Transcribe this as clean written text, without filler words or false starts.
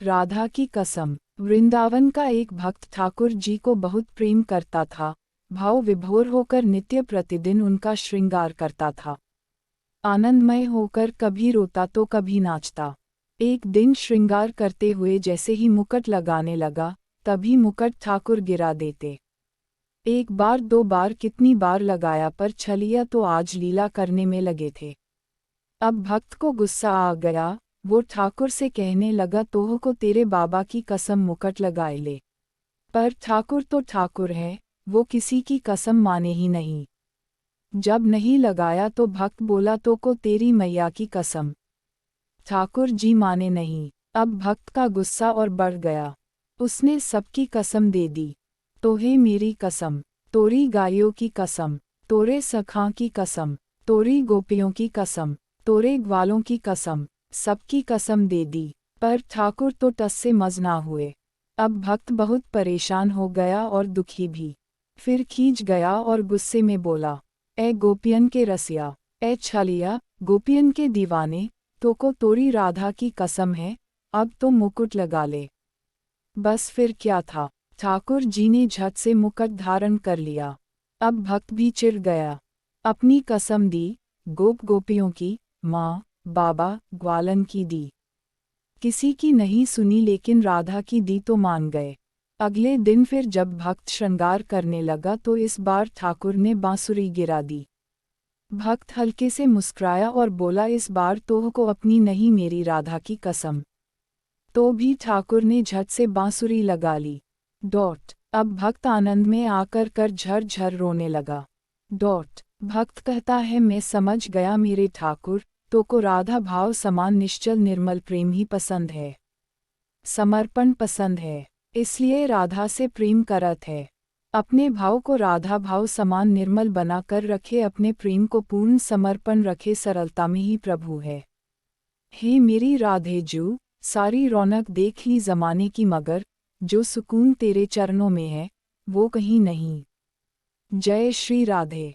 राधा की कसम। वृंदावन का एक भक्त ठाकुर जी को बहुत प्रेम करता था, भाव विभोर होकर नित्य प्रतिदिन उनका श्रृंगार करता था। आनंदमय होकर कभी रोता तो कभी नाचता। एक दिन श्रृंगार करते हुए जैसे ही मुकुट लगाने लगा, तभी मुकुट ठाकुर गिरा देते। एक बार दो बार कितनी बार लगाया पर छलिया तो आज लीला करने में लगे थे। अब भक्त को गुस्सा आ गया, वो ठाकुर से कहने लगा तोह को तेरे बाबा की कसम मुकुट लगाए ले। पर ठाकुर तो ठाकुर है, वो किसी की कसम माने ही नहीं। जब नहीं लगाया तो भक्त बोला तो को तेरी मैया की कसम। ठाकुर जी माने नहीं। अब भक्त का गुस्सा और बढ़ गया। उसने सबकी कसम दे दी। तोहे मेरी कसम, तोरी गायों की कसम, तोरे सखां की कसम, तोरी गोपियों की कसम, तोरे ग्वालों की कसम, सबकी कसम दे दी। पर ठाकुर तो टस से मज ना हुए। अब भक्त बहुत परेशान हो गया और दुखी भी। फिर खींच गया और गुस्से में बोला, ए गोपियन के रसिया, ए छलिया, गोपियन के दीवाने, तो को तोरी राधा की कसम है, अब तो मुकुट लगा ले। बस फिर क्या था, ठाकुर जी ने झट से मुकुट धारण कर लिया। अब भक्त भी चिढ़ गया। अपनी कसम दी, गोपियों की, माँ, बाबा, ग्वालन की दी। किसी की नहीं सुनी लेकिन राधा की दी तो मान गए। अगले दिन फिर जब भक्त श्रृंगार करने लगा तो इस बार ठाकुर ने बांसुरी गिरा दी। भक्त हल्के से मुस्कुराया और बोला इस बार तोह को अपनी नहीं मेरी राधा की कसम। तो भी ठाकुर ने झट से बांसुरी लगा ली। अब भक्त आनंद में आकर कर झर झर रोने लगा। भक्त कहता है मैं समझ गया मेरे ठाकुर, तो को राधा भाव समान निश्चल निर्मल प्रेम ही पसंद है, समर्पण पसंद है, इसलिए राधा से प्रेम करत है। अपने भाव को राधा भाव समान निर्मल बना कर रखे, अपने प्रेम को पूर्ण समर्पण रखे, सरलता में ही प्रभु है। हे मेरी राधे जू, सारी रौनक देख ली जमाने की मगर जो सुकून तेरे चरणों में है वो कहीं नहीं। जय श्री राधे।